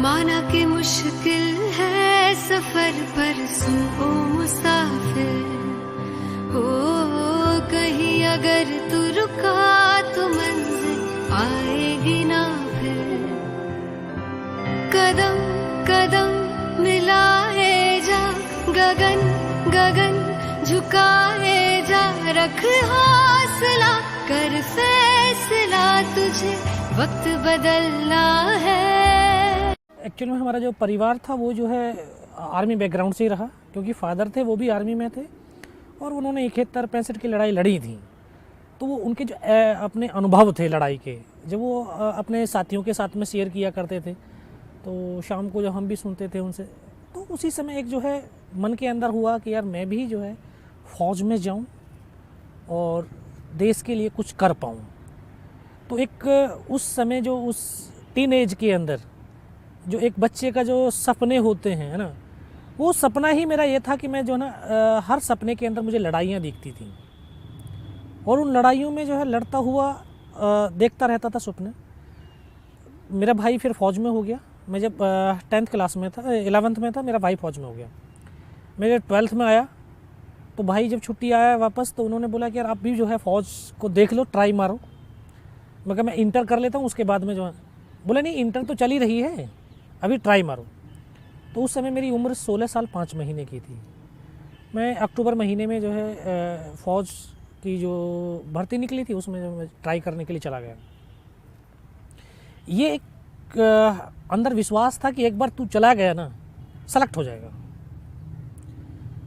माना कि मुश्किल है सफर पर सुनो मुसाफिर हो, कहीं अगर तू रुका तो मंजिल आएगी ना फिर। कदम कदम मिलाए जा, गगन गगन झुकाए जा, रख हौसला कर फैसला, तुझे वक्त बदलना है। एक्चुअली में हमारा जो परिवार था वो जो है आर्मी बैकग्राउंड से ही रहा, क्योंकि फादर थे वो भी आर्मी में थे और उन्होंने 71-65 की लड़ाई लड़ी थी। तो वो उनके जो अपने अनुभव थे लड़ाई के, जब वो अपने साथियों के साथ में शेयर किया करते थे, तो शाम को जब हम भी सुनते थे उनसे, तो उसी समय एक जो है मन के अंदर हुआ कि यार मैं भी जो है फ़ौज में जाऊं और देश के लिए कुछ कर पाऊं। तो एक उस समय जो उस टीन एज के अंदर जो एक बच्चे का जो सपने होते हैं, है ना, वो सपना ही मेरा ये था कि मैं जो ना हर सपने के अंदर मुझे लड़ाइयाँ दिखती थी और उन लड़ाइयों में जो है लड़ता हुआ देखता रहता था सपने। मेरा भाई फिर फ़ौज में हो गया। मैं जब 10th क्लास में था, 11th में था, मेरा भाई फ़ौज में हो गया। मैं जब 12th में आया तो भाई जब छुट्टी आया वापस, तो उन्होंने बोला कि यार आप भी जो है फ़ौज को देख लो, ट्राई मारो। मैं कहा मैं इंटर कर लेता हूँ, उसके बाद में जो है, बोला नहीं इंटर तो चल ही रही है, अभी ट्राई मारो। तो उस समय मेरी उम्र 16 साल 5 महीने की थी। मैं अक्टूबर महीने में जो है फ़ौज की जो भर्ती निकली थी उसमें जो मैं ट्राई करने के लिए चला गया। ये एक अंदर विश्वास था कि एक बार तू चला गया ना, सेलेक्ट हो जाएगा।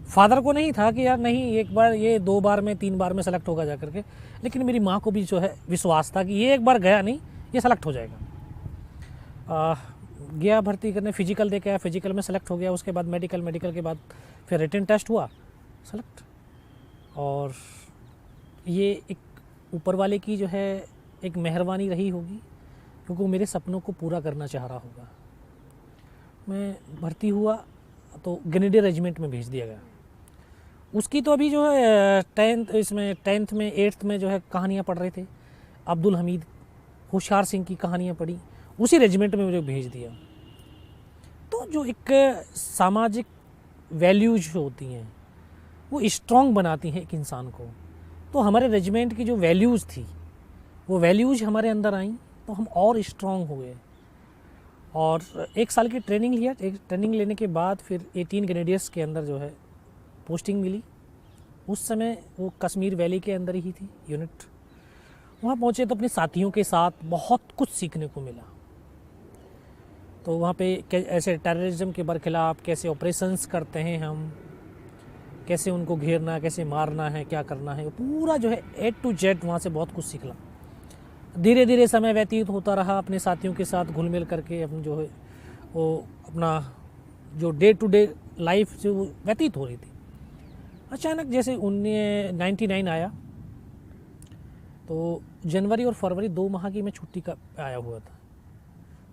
फादर को नहीं था कि यार नहीं एक बार, ये 2 बार में 3 बार में सेलेक्ट होगा जा करके, लेकिन मेरी माँ को भी जो है विश्वास था कि ये एक बार गया नहीं, ये सेलेक्ट हो जाएगा। गया भर्ती करने, फिजिकल दे के आया, फिजिकल में सेलेक्ट हो गया। उसके बाद मेडिकल, मेडिकल के बाद फिर रिटन टेस्ट हुआ, सेलेक्ट। और ये एक ऊपर वाले की जो है एक मेहरबानी रही होगी, क्योंकि वो मेरे सपनों को पूरा करना चाह रहा होगा। मैं भर्ती हुआ तो ग्रेनेडियर रेजिमेंट में भेज दिया गया। उसकी तो अभी जो है 10th में 8th में जो है कहानियाँ पढ़ रहे थे, अब्दुल हमीद, होशियार सिंह की कहानियाँ पढ़ी, उसी रेजिमेंट में मुझे भेज दिया। तो जो एक सामाजिक वैल्यूज होती हैं वो स्ट्रॉन्ग बनाती हैं एक इंसान को। तो हमारे रेजिमेंट की जो वैल्यूज़ थी, वो वैल्यूज हमारे अंदर आई, तो हम और स्ट्रॉन्ग हो गए। और 1 साल की ट्रेनिंग लिया। एक ट्रेनिंग लेने के बाद फिर 18 ग्रेनेडियर्स के अंदर जो है पोस्टिंग मिली। उस समय वो कश्मीर वैली के अंदर ही थी यूनिट। वहाँ पहुँचे तो अपने साथियों के साथ बहुत कुछ सीखने को मिला। तो वहाँ पे ऐसे टेररिज्म के बरखिलाफ़ कैसे ऑपरेशंस करते हैं हम, कैसे उनको घेरना, कैसे मारना है, क्या करना है, पूरा जो है A to Z वहाँ से बहुत कुछ सीखला। धीरे धीरे समय व्यतीत होता रहा, अपने साथियों के साथ घुल मिल करके अपन जो है वो अपना जो डे टू डे लाइफ जो व्यतीत हो रही थी। अचानक जैसे 1999 आया, तो जनवरी और फरवरी 2 माह की मैं छुट्टी का आया हुआ था।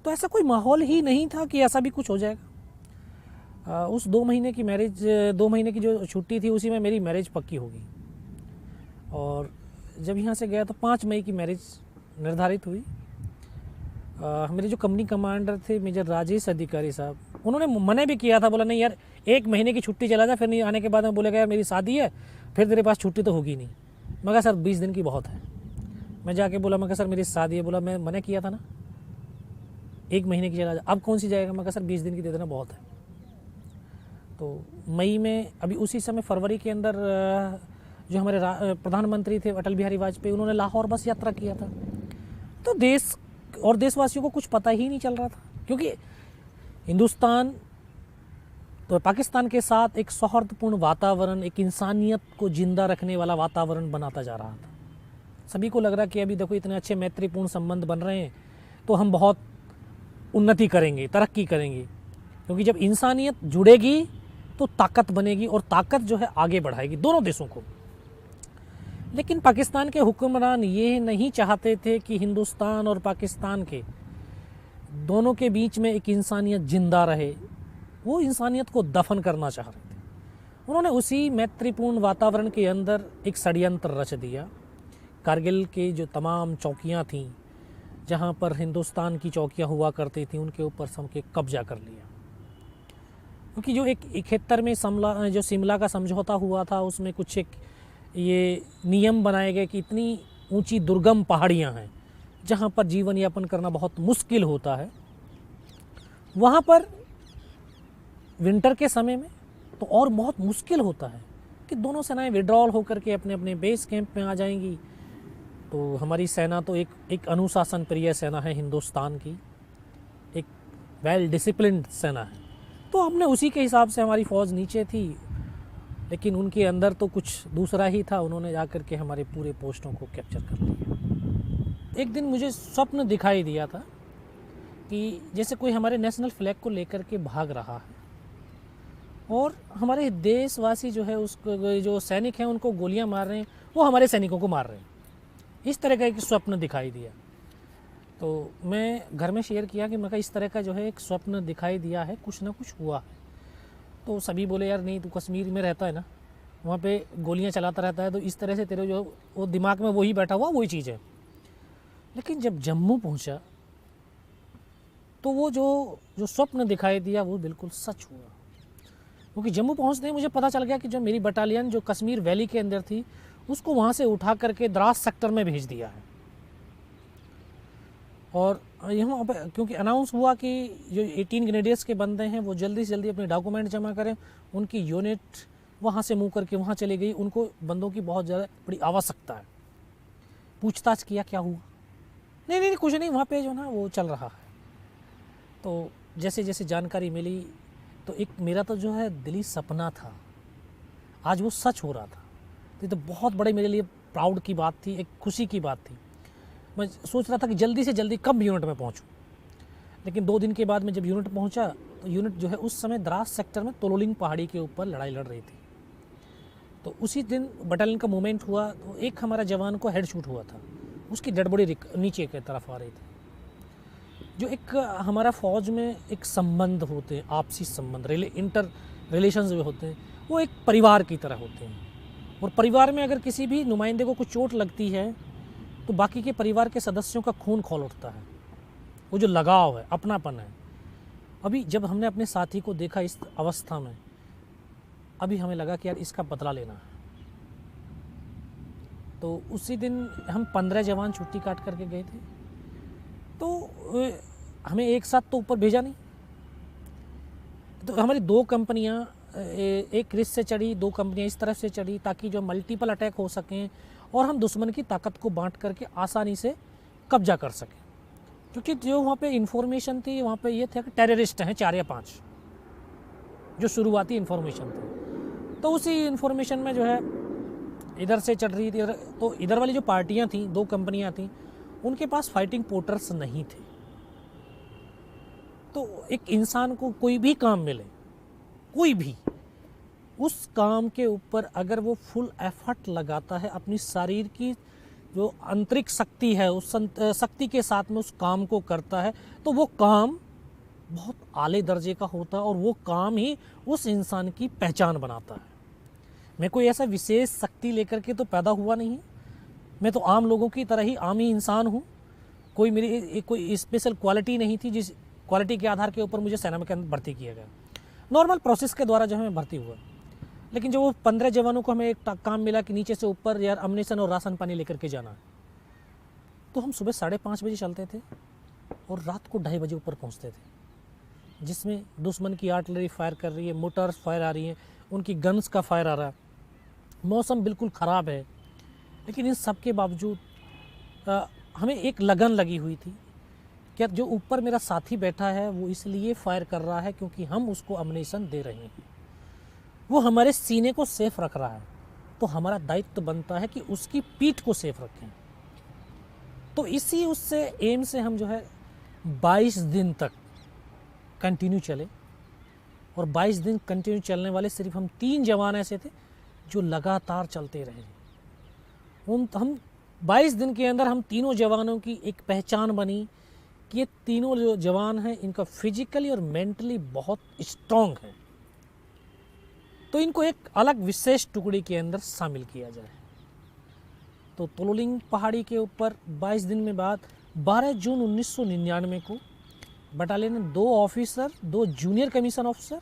तो ऐसा कोई माहौल ही नहीं था कि ऐसा भी कुछ हो जाएगा। उस 2 महीने की मैरिज, 2 महीने की जो छुट्टी थी उसी में मेरी मैरिज पक्की हो गई। और जब यहाँ से गया तो 5 मई की मैरिज निर्धारित हुई। मेरे जो कंपनी कमांडर थे मेजर राजेश अधिकारी साहब, उन्होंने मना भी किया था, बोला नहीं यार 1 महीने की छुट्टी चला जा, फिर नहीं आने के बाद में बोलेगा यार मेरी शादी है, फिर तेरे पास छुट्टी तो होगी नहीं। मैं कहा सर 20 दिन की बहुत है। मैं जाके बोला, मैं कहा सर मेरी शादी है। बोला मैं मना किया था ना, 1 महीने की चला जा, अब कौन सी जाएगा। मैं कहा सर 20 दिन की दे देना, बहुत है। तो मई में, अभी उसी समय फरवरी के अंदर जो हमारे प्रधानमंत्री थे अटल बिहारी वाजपेयी, उन्होंने लाहौर बस यात्रा किया था। तो देश और देशवासियों को कुछ पता ही नहीं चल रहा था, क्योंकि हिंदुस्तान तो पाकिस्तान के साथ एक सौहार्दपूर्ण वातावरण, एक इंसानियत को जिंदा रखने वाला वातावरण बनाता जा रहा था। सभी को लग रहा कि अभी देखो इतने अच्छे मैत्रीपूर्ण संबंध बन रहे हैं तो हम बहुत उन्नति करेंगे, तरक्की करेंगे, क्योंकि जब इंसानियत जुड़ेगी तो ताकत बनेगी और ताकत जो है आगे बढ़ाएगी दोनों देशों को। लेकिन पाकिस्तान के हुक्मरान ये नहीं चाहते थे कि हिंदुस्तान और पाकिस्तान के दोनों के बीच में एक इंसानियत जिंदा रहे। वो इंसानियत को दफन करना चाह रहे थे। उन्होंने उसी मैत्रीपूर्ण वातावरण के अंदर एक षड्यंत्र रच दिया। कारगिल की जो तमाम चौकियां थीं, जहाँ पर हिंदुस्तान की चौकियाँ हुआ करती थी उनके ऊपर हमके कब्जा कर लिया। क्योंकि जो एक 71 में शिमला का समझौता हुआ था उसमें कुछ एक ये नियम बनाए गए कि इतनी ऊंची दुर्गम पहाड़ियाँ हैं जहाँ पर जीवन यापन करना बहुत मुश्किल होता है, वहाँ पर विंटर के समय में तो और बहुत मुश्किल होता है कि दोनों सेनाएं विड्रॉल होकर के अपने अपने बेस कैंप में आ जाएंगी। तो हमारी सेना तो एक अनुशासन प्रिय सेना है हिंदुस्तान की, एक वेल डिसिप्लिन्ड सेना है, तो हमने उसी के हिसाब से हमारी फ़ौज नीचे थी, लेकिन उनके अंदर तो कुछ दूसरा ही था। उन्होंने जाकर के हमारे पूरे पोस्टों को कैप्चर कर लिया। एक दिन मुझे स्वप्न दिखाई दिया था कि जैसे कोई हमारे नेशनल फ्लैग को लेकर के भाग रहा है और हमारे देशवासी जो है उसको जो सैनिक हैं उनको गोलियां मार रहे हैं, वो हमारे सैनिकों को मार रहे हैं। इस तरह का एक स्वप्न दिखाई दिया। तो मैं घर में शेयर किया कि मैं इस तरह का जो है एक स्वप्न दिखाई दिया है, कुछ ना कुछ हुआ है। तो सभी बोले यार नहीं, तू कश्मीर में रहता है ना, वहाँ पे गोलियां चलाता रहता है, तो इस तरह से तेरे जो वो दिमाग में वही बैठा हुआ वही चीज़ है। लेकिन जब जम्मू पहुँचा तो वो जो स्वप्न दिखाई दिया वो बिल्कुल सच हुआ। क्योंकि जम्मू पहुँचते ही मुझे पता चल गया कि जो मेरी बटालियन जो कश्मीर वैली के अंदर थी उसको वहाँ से उठा करके द्रास सेक्टर में भेज दिया है। और यहाँ पे क्योंकि अनाउंस हुआ कि जो 18 ग्रेनेडियर्स के बंदे हैं वो जल्दी से जल्दी अपने डॉक्यूमेंट जमा करें, उनकी यूनिट वहाँ से मूव करके वहाँ चली गई। उनको बंदों की बहुत ज़्यादा बड़ी आवश्यकता है। पूछताछ किया क्या हुआ, नहीं कुछ नहीं, वहाँ पे जो ना वो चल रहा है। तो जैसे जैसे जानकारी मिली तो एक मेरा तो जो है दिली सपना था, आज वो सच हो रहा था। तो ये तो बहुत बड़े मेरे लिए प्राउड की बात थी, एक खुशी की बात थी। मैं सोच रहा था कि जल्दी से जल्दी कब यूनिट में पहुंचूं, लेकिन 2 दिन के बाद में जब यूनिट पहुंचा तो यूनिट जो है उस समय द्रास सेक्टर में तोलोलिंग पहाड़ी के ऊपर लड़ाई लड़ रही थी। तो उसी दिन बटालियन का मूवमेंट हुआ तो एक हमारा जवान को हेड शूट हुआ था, उसकी डेड बॉडी नीचे की तरफ आ रही थी। जो एक हमारा फ़ौज में एक संबंध होते हैं, आपसी संबंध, इंटर रिलेशंस जो होते हैं वो एक परिवार की तरह होते हैं। और परिवार में अगर किसी भी नुमाइंदे को कुछ चोट लगती है तो बाकी के परिवार के सदस्यों का खून खौल उठता है, वो जो लगाव है, अपनापन है। अभी जब हमने अपने साथी को देखा इस अवस्था में, अभी हमें लगा कि यार इसका बदला लेना है। तो उसी दिन हम 15 जवान छुट्टी काट करके गए थे। तो हमें एक साथ तो ऊपर भेजा नहीं, तो हमारी 2 कंपनियां, एक रिस से चढ़ी, 2 कंपनियां इस तरफ से चढ़ी ताकि जो मल्टीपल अटैक हो सकें और हम दुश्मन की ताकत को बांट करके आसानी से कब्जा कर सकें। क्योंकि जो वहाँ पे इन्फॉर्मेशन थी वहाँ पे ये था कि टेररिस्ट हैं 4 या 5, जो शुरुआती इन्फॉर्मेशन थी। तो उसी इन्फॉर्मेशन में जो है इधर से चढ़ रही थी, तो इधर वाली जो पार्टियाँ थीं, 2 कंपनियाँ थीं, उनके पास फाइटिंग पोर्टर्स नहीं थे। तो एक इंसान को कोई भी काम मिले, कोई भी, उस काम के ऊपर अगर वो फुल एफर्ट लगाता है, अपनी शरीर की जो आंतरिक शक्ति है उस शक्ति के साथ में उस काम को करता है, तो वो काम बहुत आले दर्जे का होता है और वो काम ही उस इंसान की पहचान बनाता है। मैं कोई ऐसा विशेष शक्ति लेकर के तो पैदा हुआ नहीं है, मैं तो आम लोगों की तरह ही आम ही इंसान हूँ। कोई मेरी कोई स्पेशल क्वालिटी नहीं थी जिस क्वालिटी के आधार के ऊपर मुझे सेना में भर्ती किया गया। नॉर्मल प्रोसेस के द्वारा जो है मैं भर्ती हुआ। लेकिन जो वो 15 जवानों को हमें एक काम मिला कि नीचे से ऊपर यार अम्युनिशन और राशन पानी लेकर के जाना है, तो हम सुबह 5:30 बजे चलते थे और रात को 2:30 बजे ऊपर पहुंचते थे, जिसमें दुश्मन की आर्टिलरी फायर कर रही है, मोटर्स फायर आ रही हैं, उनकी गन्स का फायर आ रहा है, मौसम बिल्कुल ख़राब है। लेकिन इन सब के बावजूद हमें एक लगन लगी हुई थी कि जो ऊपर मेरा साथी बैठा है वो इसलिए फायर कर रहा है क्योंकि हम उसको अम्युनिशन दे रहे हैं, वो हमारे सीने को सेफ रख रहा है, तो हमारा दायित्व बनता है कि उसकी पीठ को सेफ रखें। तो इसी उससे एम से हम जो है 22 दिन तक कंटिन्यू चले, और 22 दिन कंटिन्यू चलने वाले सिर्फ हम 3 जवान ऐसे थे जो लगातार चलते रहे। हम 22 दिन के अंदर हम तीनों जवानों की एक पहचान बनी कि ये तीनों जो जवान हैं इनका फिजिकली और मेंटली बहुत स्ट्रॉन्ग है, तो इनको एक अलग विशेष टुकड़ी के अंदर शामिल किया जाए। तो तोलोलिंग पहाड़ी के ऊपर 22 दिन में बाद 12 जून 1999 को बटालियन ने 2 ऑफिसर, 2 जूनियर कमीशन ऑफिसर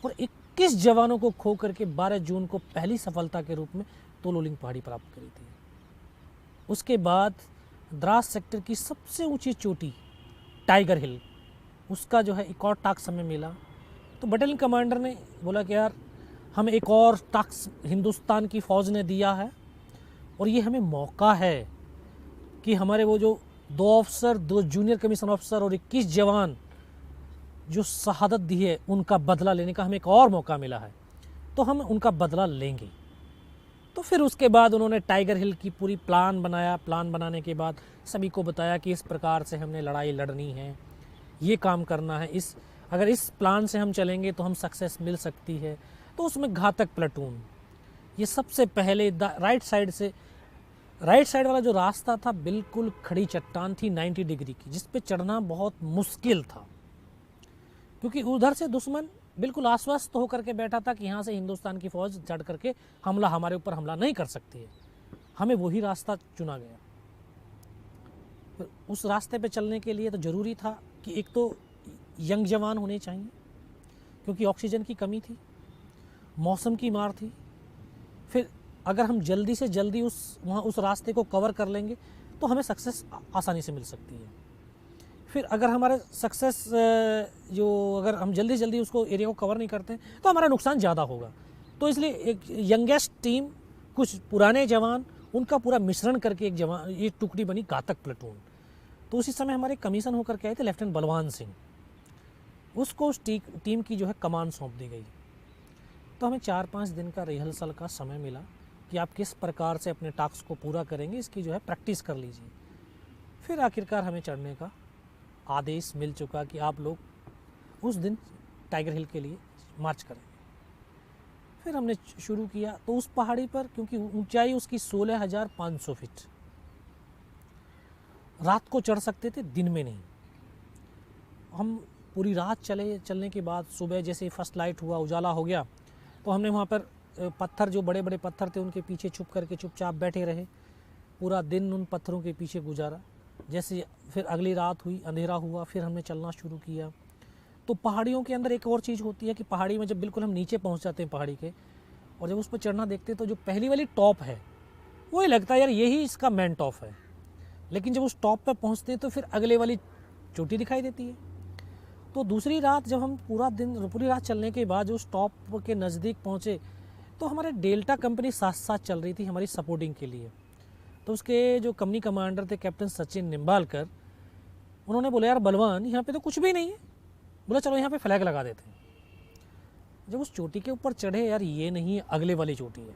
और 21 जवानों को खो करके 12 जून को पहली सफलता के रूप में तोलोलिंग पहाड़ी प्राप्त करी थी। उसके बाद द्रास सेक्टर की सबसे ऊंची चोटी टाइगर हिल, उसका जो है एक और टास्क हमें मिला। तो बटालियन कमांडर ने बोला कि यार हमें एक और टास्क हिंदुस्तान की फ़ौज ने दिया है और ये हमें मौका है कि हमारे वो जो 2 ऑफिसर, 2 जूनियर कमीशन ऑफिसर और 21 जवान जो शहादत दी है उनका बदला लेने का हमें एक और मौका मिला है, तो हम उनका बदला लेंगे। तो फिर उसके बाद उन्होंने टाइगर हिल की पूरी प्लान बनाया। प्लान बनाने के बाद सभी को बताया कि इस प्रकार से हमने लड़ाई लड़नी है, ये काम करना है, अगर इस प्लान से हम चलेंगे तो हम सक्सेस मिल सकती है। तो उसमें घातक प्लेटून, ये सबसे पहले राइट साइड वाला जो रास्ता था बिल्कुल खड़ी चट्टान थी 90 डिग्री की, जिस पे चढ़ना बहुत मुश्किल था, क्योंकि उधर से दुश्मन बिल्कुल आश्वस्त होकर के बैठा था कि यहाँ से हिंदुस्तान की फ़ौज चढ़ करके हमारे ऊपर हमला नहीं कर सकती है। हमें वही रास्ता चुना गया। तो उस रास्ते पे चलने के लिए तो ज़रूरी था कि एक तो यंग जवान होने चाहिए, क्योंकि ऑक्सीजन की कमी थी, मौसम की मार थी। फिर अगर हम जल्दी से जल्दी उस रास्ते को कवर कर लेंगे तो हमें सक्सेस आसानी से मिल सकती है। फिर अगर हमारे अगर हम जल्दी उसको एरिया को कवर नहीं करते तो हमारा नुकसान ज़्यादा होगा। तो इसलिए एक यंगेस्ट टीम, कुछ पुराने जवान, उनका पूरा मिश्रण करके ये टुकड़ी बनी घातक प्लेटून। तो उसी समय हमारे कमीशन होकर के आए थे लेफ्टिनेंट बलवान सिंह, उसको उस टीम की जो है कमान सौंप दी गई। तो हमें 4-5 दिन का रिहर्सल का समय मिला कि आप किस प्रकार से अपने टास्क को पूरा करेंगे, इसकी जो है प्रैक्टिस कर लीजिए। फिर आखिरकार हमें चढ़ने का आदेश मिल चुका कि आप लोग उस दिन टाइगर हिल के लिए मार्च करेंगे। फिर हमने शुरू किया। तो उस पहाड़ी पर, क्योंकि ऊंचाई उसकी 16,500 फीट, रात को चढ़ सकते थे, दिन में नहीं। हम पूरी रात चलने के बाद सुबह जैसे फर्स्ट लाइट हुआ, उजाला हो गया, तो हमने वहाँ पर पत्थर, जो बड़े बड़े पत्थर थे, उनके पीछे छुप करके चुपचाप बैठे रहे। पूरा दिन उन पत्थरों के पीछे गुजारा। जैसे फिर अगली रात हुई, अंधेरा हुआ, फिर हमने चलना शुरू किया। तो पहाड़ियों के अंदर एक और चीज़ होती है कि पहाड़ी में जब बिल्कुल हम नीचे पहुंच जाते हैं पहाड़ी के, और जब उस पर चढ़ना देखते हैं तो जो पहली वाली टॉप है वही लगता है यार यही इसका मेन टॉप है। लेकिन जब उस टॉप पर पहुंचते हैं तो फिर अगले वाली चोटी दिखाई देती है। तो दूसरी रात जब हम पूरी रात चलने के बाद जो उस टॉप के नज़दीक पहुँचे तो हमारे डेल्टा कंपनी साथ साथ चल रही थी हमारी सपोर्टिंग के लिए। तो उसके जो कंपनी कमांडर थे कैप्टन सचिन निम्बालकर, उन्होंने बोला यार बलवान, यहाँ पे तो कुछ भी नहीं है। बोला चलो यहाँ पे फ्लैग लगा देते हैं। जब उस चोटी के ऊपर चढ़े, यार ये नहीं है, अगले वाली चोटी है।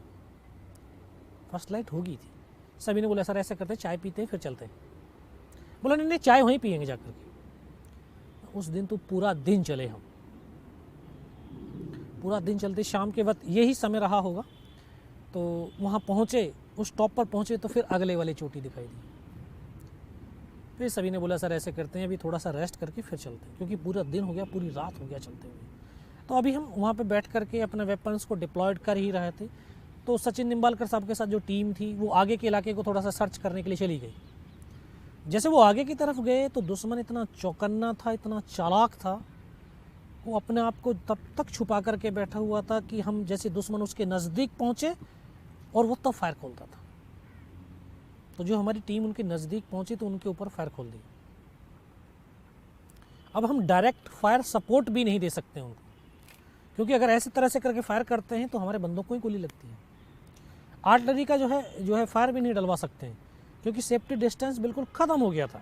फर्स्ट लाइट हो गई थी। सभी ने बोला सर ऐसा करते हैं, चाय पीते हैं फिर चलते हैं। बोला नहीं, चाय वहीं पियेंगे जाकर के। उस दिन तो पूरा दिन चले हम, पूरा दिन चलते। शाम के वक्त यही समय रहा होगा। तो वहाँ पहुँचे, उस टॉप पर पहुँचे तो फिर अगले वाली चोटी दिखाई दी। फिर सभी ने बोला सर ऐसे करते हैं, अभी थोड़ा सा रेस्ट करके फिर चलते हैं, क्योंकि पूरा दिन हो गया, पूरी रात हो गया चलते हुए। तो अभी हम वहाँ पे बैठ करके अपने वेपन्स को डिप्लॉयड कर ही रहे थे। तो सचिन निम्बालकर साहब के साथ जो टीम थी वो आगे के इलाके को थोड़ा सा सर्च करने के लिए चली गई। जैसे वो आगे की तरफ गए तो दुश्मन इतना चौकन्ना था, इतना चालाक था, वो अपने आप को तब तक छुपा करके बैठा हुआ था कि हम जैसे दुश्मन उसके नज़दीक पहुँचे और वो तब फायर खोलता था। तो जो हमारी टीम उनके नज़दीक पहुंची तो उनके ऊपर फायर खोल दी। अब हम डायरेक्ट फायर सपोर्ट भी नहीं दे सकते उनको, क्योंकि अगर ऐसी तरह से करके फायर करते हैं तो हमारे बंदूक को ही गोली लगती है। आर्टिलरी का जो है फायर भी नहीं डलवा सकते हैं, क्योंकि सेफ्टी डिस्टेंस बिल्कुल ख़त्म हो गया था।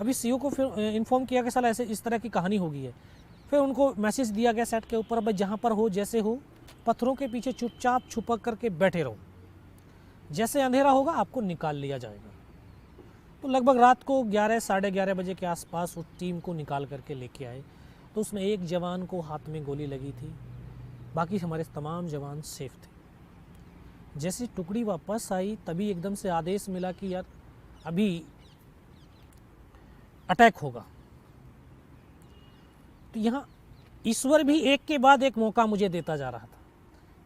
अभी सीओ को फिर इन्फॉर्म किया कि साला ऐसे इस तरह की कहानी हो गई है। फिर उनको मैसेज दिया गया सेट के ऊपर, भाई जहाँ पर हो, जैसे हो, पत्थरों के पीछे चुपचाप छुपक करके बैठे रहो, जैसे अंधेरा होगा आपको निकाल लिया जाएगा। तो लगभग रात को 11 साढ़े 11 बजे के आसपास उस टीम को निकाल करके लेके आए। तो उसमें एक जवान को हाथ में गोली लगी थी, बाकी हमारे तमाम जवान सेफ थे। जैसे टुकड़ी वापस आई तभी एकदम से आदेश मिला कि यार अभी अटैक होगा। तो यहाँ ईश्वर भी एक के बाद एक मौका मुझे देता जा रहा था।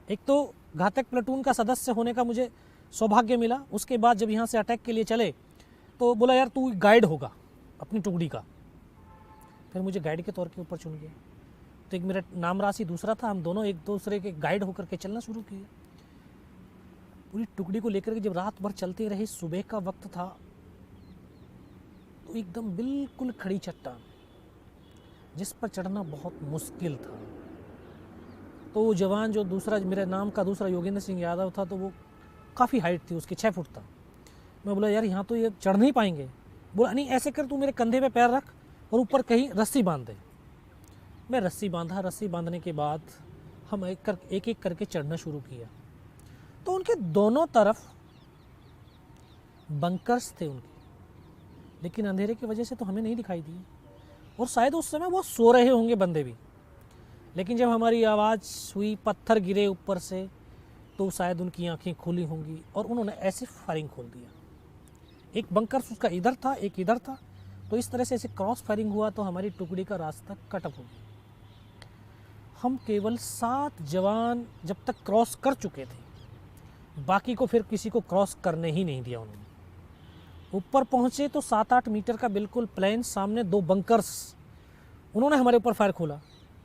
एक तो घातक प्लेटून का सदस्य होने का मुझे सौभाग्य मिला, उसके बाद जब यहाँ से अटैक के लिए चले तो बोला यार तू गाइड होगा अपनी टुकड़ी का। फिर मुझे गाइड के तौर के ऊपर चुन गया। तो एक मेरा नाम राशि दूसरा था, हम दोनों एक दूसरे के गाइड होकर के चलना शुरू किए। पूरी टुकड़ी को लेकर के जब रात भर चलते रहे, सुबह का वक्त था, तो एकदम बिल्कुल खड़ी चट्टान जिस पर चढ़ना बहुत मुश्किल था। तो वो जवान जो दूसरा मेरे नाम का दूसरा योगेंद्र सिंह यादव था, तो वो काफ़ी हाइट थी उसकी, 6 फुट था। मैं बोला यार यहाँ तो ये चढ़ नहीं पाएंगे। बोला नहीं ऐसे कर, तू मेरे कंधे पे पैर रख और ऊपर कहीं रस्सी बांध दे। मैं रस्सी बांधा, रस्सी बांधने के बाद हम एक एक करके चढ़ना शुरू किया। तो उनके दोनों तरफ बंकर्स थे उनके, लेकिन अंधेरे की वजह से तो हमें नहीं दिखाई दिए, और शायद उस समय वो सो रहे होंगे बंदे भी। लेकिन जब हमारी आवाज़ हुई, पत्थर गिरे ऊपर से, तो शायद उनकी आंखें खुली होंगी और उन्होंने ऐसे फायरिंग खोल दिया। एक बंकर उसका इधर था, एक इधर था, तो इस तरह से ऐसे क्रॉस फायरिंग हुआ, तो हमारी टुकड़ी का रास्ता कट ऑफ हो गया। हम केवल 7 जवान जब तक क्रॉस कर चुके थे, बाकी को फिर किसी को क्रॉस करने ही नहीं दिया उन्होंने। ऊपर पहुंचे तो 7-8 मीटर का बिल्कुल प्लेन, सामने 2 बंकर्स, उन्होंने हमारे ऊपर फायर खोला।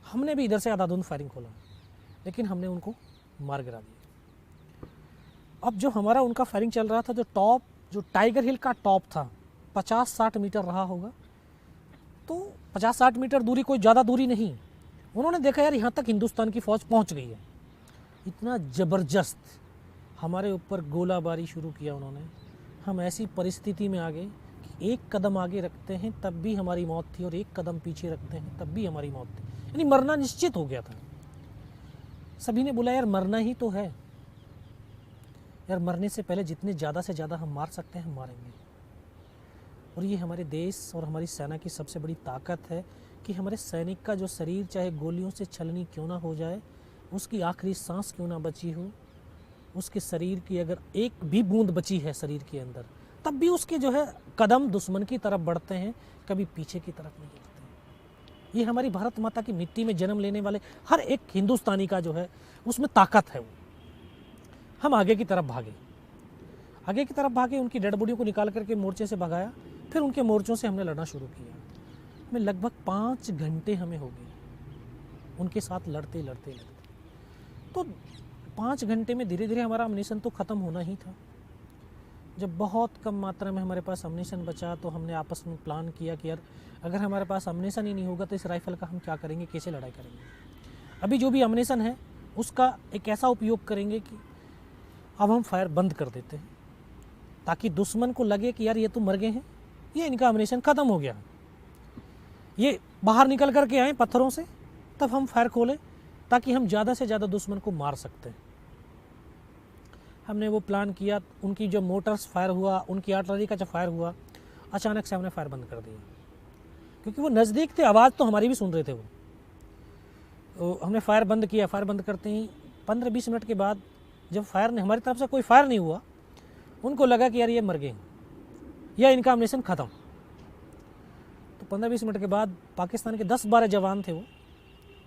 हमने भी इधर से आधाधुंध फायरिंग खोला, लेकिन हमने उनको मार गिरा दिया। अब जो हमारा उनका फायरिंग चल रहा था, जो टाइगर हिल का टॉप था, 50-60 मीटर रहा होगा। तो 50-60 मीटर दूरी कोई ज़्यादा दूरी नहीं। उन्होंने देखा यार यहाँ तक हिंदुस्तान की फ़ौज पहुँच गई है। इतना ज़बरदस्त हमारे ऊपर गोलाबारी शुरू किया उन्होंने। हम ऐसी परिस्थिति में आ गए कि एक कदम आगे रखते हैं तब भी हमारी मौत थी, और एक कदम पीछे रखते हैं तब भी हमारी मौत थी, यानी मरना निश्चित हो गया था। सभी ने बोला यार मरना ही तो है, यार मरने से पहले जितने ज़्यादा से ज़्यादा हम मार सकते हैं हम मारेंगे। और ये हमारे देश और हमारी सेना की सबसे बड़ी ताकत है कि हमारे सैनिक का जो शरीर चाहे गोलियों से छलनी क्यों ना हो जाए, उसकी आखिरी सांस क्यों ना बची हो, उसके शरीर की अगर एक भी बूंद बची है शरीर के अंदर, तब भी उसके जो है कदम दुश्मन की तरफ बढ़ते हैं, कभी पीछे की तरफ नहीं बढ़ते। ये हमारी भारत माता की मिट्टी में जन्म लेने वाले हर एक हिंदुस्तानी का जो है उसमें ताकत है। वो हम आगे की तरफ भागे, उनकी डेड बॉडियों को निकाल करके मोर्चे से भगाया। फिर उनके मोर्चों से हमने लड़ना शुरू किया। हमें लगभग 5 घंटे हमें हो गए उनके साथ लड़ते। तो 5 घंटे में धीरे धीरे हमारा अम्युनिशन तो ख़त्म होना ही था। जब बहुत कम मात्रा में हमारे पास अम्युनिशन बचा, तो हमने आपस में प्लान किया कि यार अगर हमारे पास अम्युनिशन ही नहीं होगा तो इस राइफ़ल का हम क्या करेंगे, कैसे लड़ाई करेंगे। अभी जो भी अम्युनिशन है उसका एक ऐसा उपयोग करेंगे कि अब हम फायर बंद कर देते हैं, ताकि दुश्मन को लगे कि यार ये तो मर गए हैं, ये इनका अम्युनिशन ख़त्म हो गया, ये बाहर निकल कर के आए पत्थरों से, तब हम फायर खोलें ताकि हम ज़्यादा से ज़्यादा दुश्मन को मार सकते हैं। हमने वो प्लान किया। उनकी जो मोटर्स फायर हुआ, उनकी आर्टिलरी का जब फायर हुआ, अचानक से हमने फायर बंद कर दिया, क्योंकि वो नज़दीक थे, आवाज़ तो हमारी भी सुन रहे थे वो। तो हमने फायर बंद किया। फायर बंद करते ही 15-20 मिनट के बाद जब फायर ने हमारी तरफ से कोई फायर नहीं हुआ, उनको लगा कि यार ये मर गए या इनका अम्युनिशन ख़त्म। तो 15-20 मिनट के बाद पाकिस्तान के 10-12 जवान थे, वो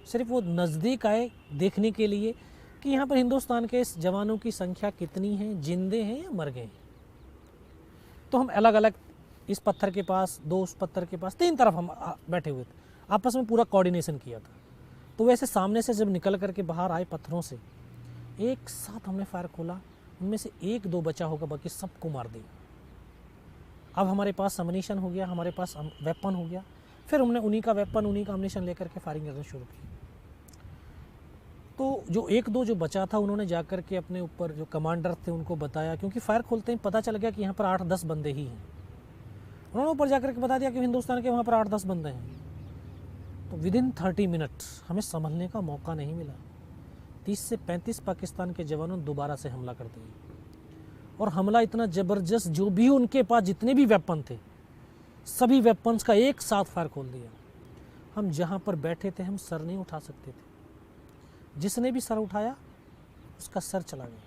सिर्फ वो नज़दीक आए देखने के लिए कि यहाँ पर हिंदुस्तान के इस जवानों की संख्या कितनी है, जिंदे हैं या मर गए हैं। तो हम अलग अलग, इस पत्थर के पास 2, उस पत्थर के पास 3 तरफ हम बैठे हुए थे, आपस में पूरा कोऑर्डिनेशन किया था। तो वैसे सामने से जब निकल करके बाहर आए पत्थरों से, एक साथ हमने फायर खोला। उनमें से 1-2 बचा होगा, बाकी सबको मार दिया। अब हमारे पास अम्युनिशन हो गया, हमारे पास वेपन हो गया। फिर हमने उन्हीं का वेपन, उन्हीं का अम्युनिशन लेकर के फायरिंग करना शुरू की। तो जो 1-2 जो बचा था, उन्होंने जाकर के अपने ऊपर जो कमांडर थे उनको बताया, क्योंकि फायर खोलते ही पता चल गया कि यहाँ पर 8-10 बंदे ही हैं। उन्होंने ऊपर जाकर के बता दिया कि हिंदुस्तान के वहाँ पर 8-10 बंदे हैं। तो विदिन 30 मिनट हमें संभलने का मौका नहीं मिला। 30 से 35 पाकिस्तान के जवानों ने दोबारा से हमला कर दिया, और हमला इतना ज़बरदस्त, जो भी उनके पास जितने भी वेपन थे, सभी वेपन्स का एक साथ फायर खोल दिया। हम जहाँ पर बैठे थे, हम सर नहीं उठा सकते थे। जिसने भी सर उठाया उसका सर चला गया।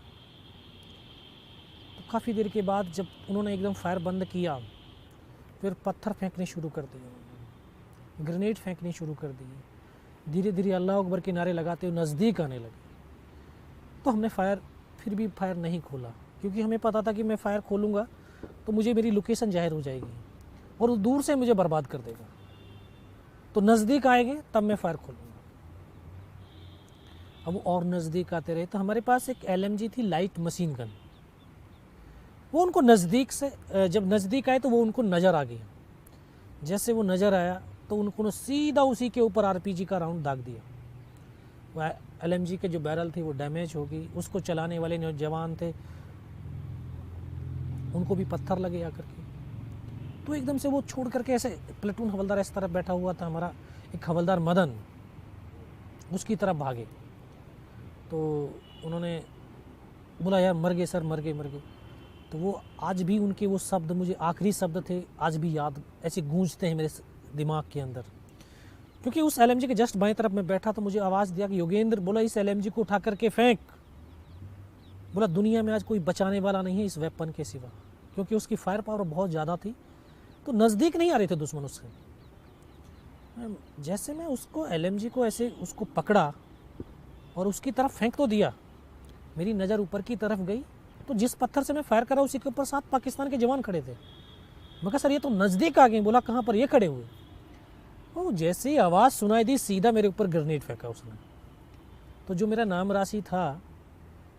तो काफ़ी देर के बाद जब उन्होंने एकदम फायर बंद किया, फिर पत्थर फेंकने शुरू कर दिए, ग्रेनेड फेंकने शुरू कर दिए। धीरे धीरे अल्लाह अकबर के नारे लगाते हुए नज़दीक आने लगे। तो हमने फिर भी फायर नहीं खोला, क्योंकि हमें पता था कि मैं फायर खोलूँगा तो मुझे मेरी लोकेशन जाहिर हो जाएगी और वो दूर से मुझे बर्बाद कर देगा। तो नज़दीक आएंगे तब मैं फायर खोलूँगा। अब वो और नज़दीक आते रहे तो हमारे पास एक LMG थी, लाइट मशीन गन। वो उनको नज़दीक से जब नज़दीक आए तो वो उनको नज़र आ गया। जैसे वो नज़र आया तो उनको सीधा उसी के ऊपर RPG का राउंड दाग दिया। वह LMG के जो बैरल थी वो डैमेज हो गई। उसको चलाने वाले जो जवान थे उनको भी पत्थर लगे आकर के। तो एकदम से वो छोड़ करके ऐसे प्लेटून हवलदार इस तरफ बैठा हुआ था, हमारा एक हवलदार मदन, उसकी तरफ भागे। तो उन्होंने बोला यार मर गए सर, मर गए। तो वो आज भी उनके वो शब्द मुझे आखिरी शब्द थे, आज भी याद ऐसे गूंजते हैं मेरे दिमाग के अंदर। क्योंकि उस LMG के जस्ट बाएं तरफ में बैठा तो मुझे आवाज़ दिया कि योगेंद्र, बोला इस LMG को उठा करके फेंक। बोला दुनिया में आज कोई बचाने वाला नहीं है इस वेपन के सिवा, क्योंकि उसकी फायर पावर बहुत ज़्यादा थी। तो नज़दीक नहीं आ रहे थे दुश्मन उससे। जैसे मैं उसको LMG को ऐसे उसको पकड़ा और उसकी तरफ फेंक तो दिया, मेरी नज़र ऊपर की तरफ गई तो जिस पत्थर से मैं फायर करा उसी के ऊपर 7 पाकिस्तान के जवान खड़े थे। मैं कहा सर ये तो नज़दीक आ गए। बोला कहाँ पर? ये खड़े हुए। वो जैसे ही आवाज़ सुनाई दी सीधा मेरे ऊपर ग्रेनेड फेंका उसने। तो जो मेरा नाम राशि था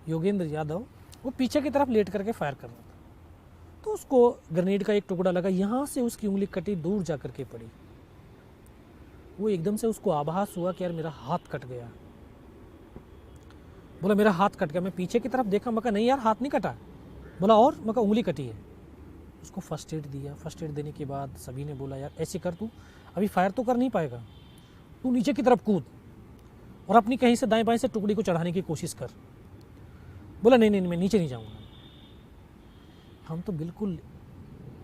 योगेंद्र यादव, वो पीछे की तरफ लेट करके फायर कर रहा था। तो उसको ग्रेनेड का एक टुकड़ा लगा, यहाँ से उसकी उंगली कटी, दूर जा करके पड़ी। वो एकदम से उसको आभास हुआ कि यार मेरा हाथ कट गया। बोला मेरा हाथ कट गया। मैं पीछे की तरफ देखा, मैं कहा नहीं यार हाथ नहीं कटा। बोला और? मैं कहा उंगली कटी है। उसको फर्स्ट एड दिया। फर्स्ट एड देने के बाद सभी ने बोला यार ऐसे कर, तू अभी फायर तो कर नहीं पाएगा, तू नीचे की तरफ कूद और अपनी कहीं से दाएं बाएं से टुकड़ी को चढ़ाने की कोशिश कर। बोला नहीं मैं नीचे नहीं जाऊँगा। हम तो बिल्कुल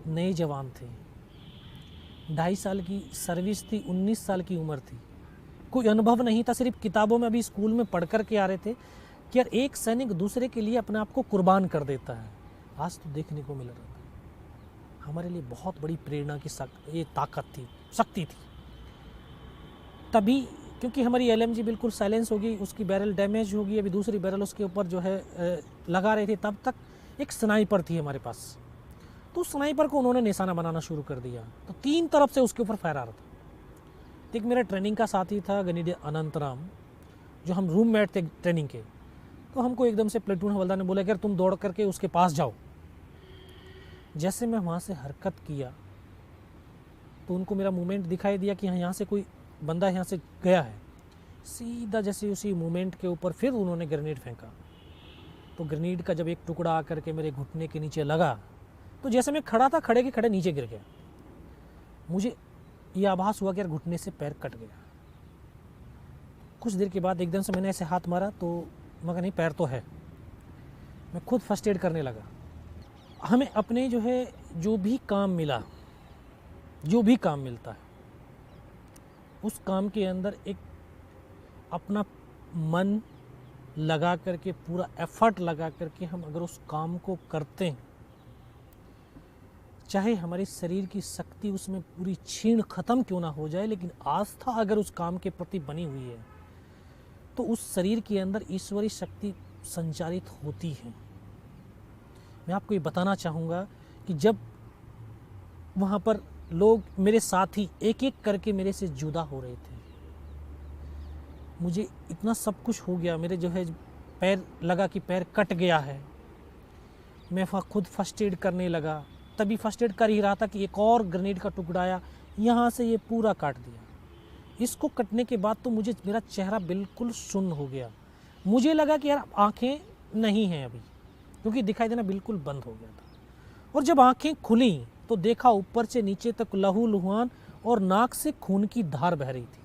नए जवान थे, 2.5 साल की सर्विस थी, 19 साल की उम्र थी, कोई अनुभव नहीं था। सिर्फ किताबों में अभी स्कूल में पढ़ कर के आ रहे थे कि यार एक सैनिक दूसरे के लिए अपने आप को कुर्बान कर देता है। आज तो देखने को मिल रहा था। हमारे लिए बहुत बड़ी प्रेरणा की ये ताकत थी, शक्ति थी। तभी क्योंकि हमारी LMG बिल्कुल साइलेंस होगी, उसकी बैरल डैमेज होगी, अभी दूसरी बैरल उसके ऊपर जो है लगा रहे थे, तब तक एक स्नाइपर थी हमारे पास। तो उस स्नाइपर को उन्होंने निशाना बनाना शुरू कर दिया। तो 3 तरफ से उसके ऊपर फायर आ रहा था। एक मेरा ट्रेनिंग का साथी था गनीडे अनंतराम, जो हम रूममेट थे ट्रेनिंग के। तो हमको एकदम से प्लेटून हवलदार ने बोला कि तुम दौड़ करके उसके पास जाओ। जैसे मैं वहाँ से हरकत किया तो उनको मेरा मूवमेंट दिखाई दिया कि यहाँ से कोई बंदा यहाँ से गया है। सीधा जैसे उसी मूवमेंट के ऊपर फिर उन्होंने ग्रेनेड फेंका। तो ग्रेनेड का जब एक टुकड़ा आकर के मेरे घुटने के नीचे लगा तो जैसे मैं खड़ा था, खड़े के खड़े नीचे गिर गया। मुझे ये आभास हुआ कि यार घुटने से पैर कट गया। कुछ देर के बाद एकदम से मैंने ऐसे हाथ मारा तो मैं कहा नहीं पैर तो है। मैं खुद फर्स्ट एड करने लगा। हमें अपने जो है जो भी काम मिला, जो भी काम मिलता है, उस काम के अंदर एक अपना मन लगा करके, पूरा एफर्ट लगा करके हम अगर उस काम को करते हैं, चाहे हमारे शरीर की शक्ति उसमें पूरी छीण खत्म क्यों ना हो जाए, लेकिन आस्था अगर उस काम के प्रति बनी हुई है तो उस शरीर के अंदर ईश्वरीय शक्ति संचारित होती है। मैं आपको ये बताना चाहूँगा कि जब वहाँ पर लोग मेरे साथी एक एक करके मेरे से जुदा हो रहे थे, मुझे इतना सब कुछ हो गया, मेरे जो है पैर लगा कि पैर कट गया है। मैं खुद फर्स्ट एड करने लगा। तभी फर्स्ट एड कर ही रहा था कि एक और ग्रेनेड का टुकड़ा आया, यहाँ से ये पूरा काट दिया। इसको कटने के बाद तो मुझे मेरा चेहरा बिल्कुल सुन्न हो गया। मुझे लगा कि यार आँखें नहीं हैं अभी, क्योंकि दिखाई देना बिल्कुल बंद हो गया था। और जब आँखें खुली तो देखा ऊपर से नीचे तक लहू लुहान और नाक से खून की धार बह रही थी।